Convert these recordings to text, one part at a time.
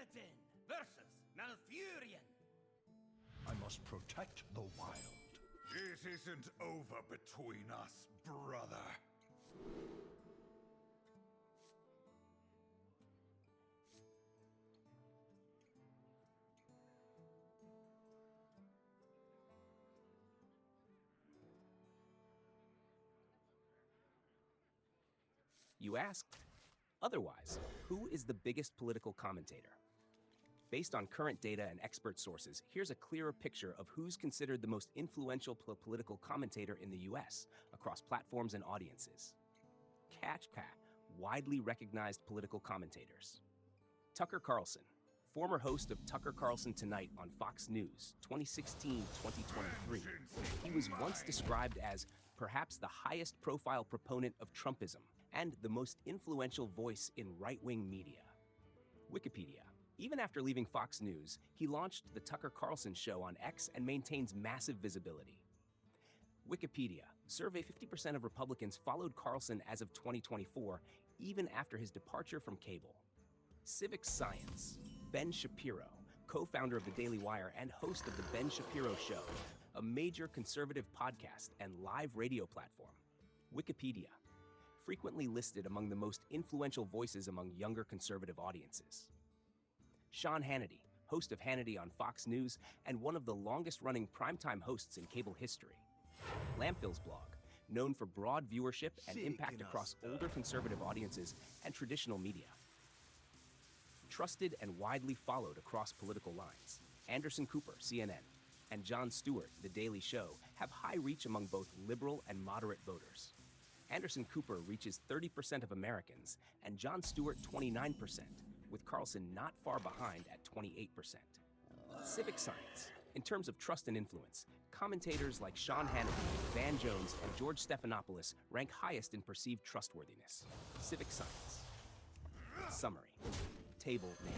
Theoden versus Malfurion. I must protect the wild. It isn't over between us, brother. You ask? Otherwise, who is the biggest political commentator? Based on current data and expert sources, here's a clearer picture of who's considered the most influential political commentator in the US across platforms and audiences. Catch widely recognized political commentators. Tucker Carlson, former host of Tucker Carlson Tonight on Fox News, 2016-2023. He was once described as perhaps the highest profile proponent of Trumpism and the most influential voice in right-wing media. Wikipedia. Even after leaving Fox News, he launched the Tucker Carlson Show on X and maintains massive visibility. Wikipedia. Survey 50% of Republicans followed Carlson as of 2024, even after his departure from cable. Civic Science. Ben Shapiro, co-founder of The Daily Wire and host of The Ben Shapiro Show, a major conservative podcast and live radio platform. Wikipedia. Frequently listed among the most influential voices among younger conservative audiences. Sean Hannity, host of Hannity on Fox News and one of the longest-running primetime hosts in cable history. Lamphil's blog, known for broad viewership and impact across older conservative audiences and traditional media. Trusted and widely followed across political lines, Anderson Cooper, CNN, and Jon Stewart, The Daily Show, have high reach among both liberal and moderate voters. Anderson Cooper reaches 30% of Americans, and Jon Stewart 29%, with Carlson not far behind at 28%. Civic Science. In terms of trust and influence, commentators like Sean Hannity, Van Jones, and George Stephanopoulos rank highest in perceived trustworthiness. Civic Science. Summary. Table name.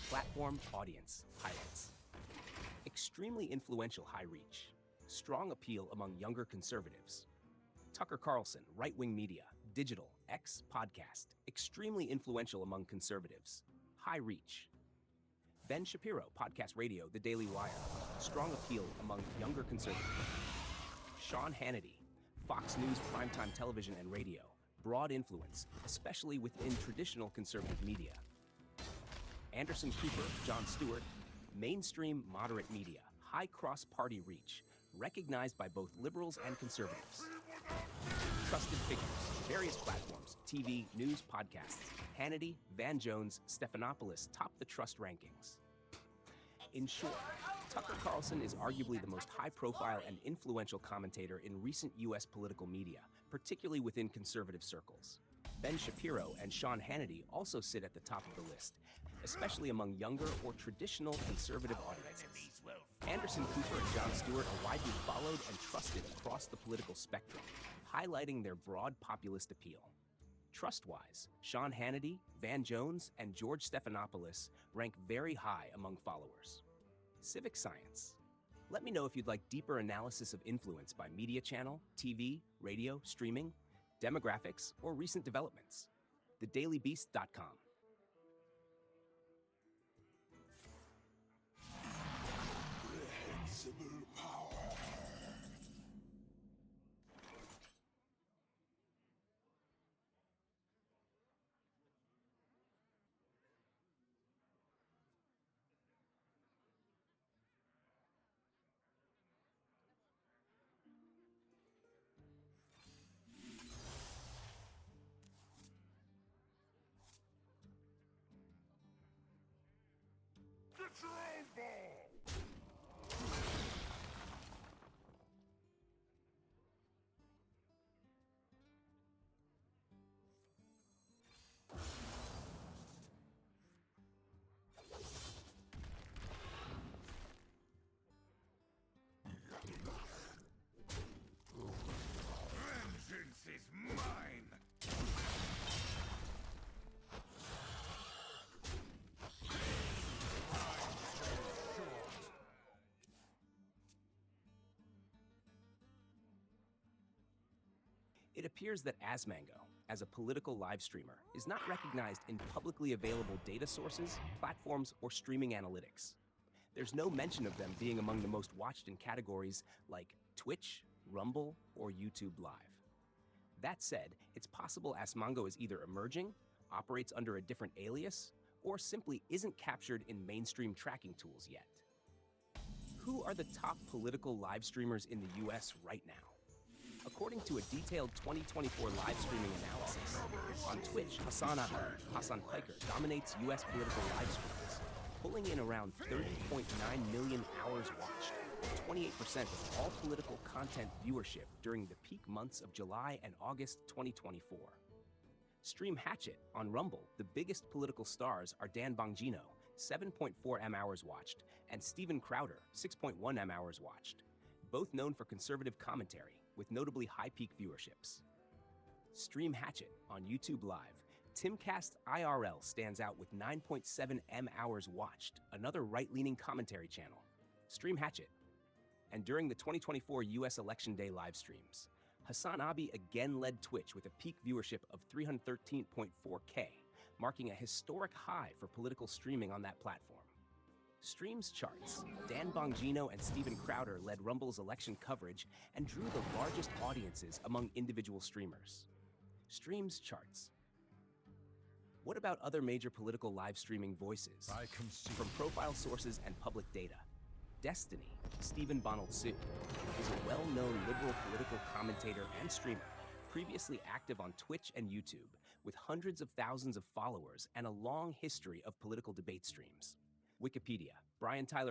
Platform, audience, highlights. Extremely influential, high reach. Strong appeal among younger conservatives. Tucker Carlson, right-wing media, digital, X, podcast. Extremely influential among conservatives. High reach. Ben Shapiro, podcast radio, The Daily Wire. Strong appeal among younger conservatives. Sean Hannity, Fox News primetime television and radio. Broad influence, especially within traditional conservative media. Anderson Cooper, Jon Stewart, mainstream moderate media. High cross-party reach. Recognized by both liberals and conservatives. Trusted figures, various platforms, TV, news, podcasts. Hannity, Van Jones, Stephanopoulos top the trust rankings. In short, Tucker Carlson is arguably the most high-profile and influential commentator in recent U.S. political media, particularly within conservative circles. Ben Shapiro and Sean Hannity also sit at the top of the list, especially among younger or traditional conservative audiences. Anderson Cooper and Jon Stewart are widely followed and trusted across the political spectrum, highlighting their broad populist appeal. Trust-wise, Sean Hannity, Van Jones, and George Stephanopoulos rank very high among followers. Civic Science. Let me know if you'd like deeper analysis of influence by media channel, TV, radio, streaming, demographics, or recent developments. TheDailyBeast.com. Reprehensible power. Get your own ball! Vengeance is mine! It appears that Asmango, as a political live streamer, is not recognized in publicly available data sources, platforms, or streaming analytics. There's no mention of them being among the most watched in categories like Twitch, Rumble, or YouTube Live. That said, it's possible Asmango is either emerging, operates under a different alias, or simply isn't captured in mainstream tracking tools yet. Who are the top political live streamers in the US right now? According to a detailed 2024 live streaming analysis, on Twitch, Hassan Piker dominates US political live streams, pulling in around 30.9 million hours watched, or 28% of all political content viewership during the peak months of July and August 2024. Stream Hatchet on Rumble, the biggest political stars are Dan Bongino, 7.4 M hours watched, and Steven Crowder, 6.1 M hours watched, both known for conservative commentary, with notably high peak viewerships. Stream Hatchet on YouTube Live, Timcast IRL stands out with 9.7 M hours watched, another right-leaning commentary channel. Stream Hatchet. And during the 2024 US Election Day live streams, Hassan Abi again led Twitch with a peak viewership of 313.4K, marking a historic high for political streaming on that platform. Streams charts, Dan Bongino and Steven Crowder led Rumble's election coverage and drew the largest audiences among individual streamers. Streams charts. What about other major political live streaming voices? I concede. From profile sources and public data, Destiny, Stephen Bonald-Sue, is a well-known liberal political commentator and streamer, previously active on Twitch and YouTube, with hundreds of thousands of followers and a long history of political debate streams. Wikipedia, Brian Tyler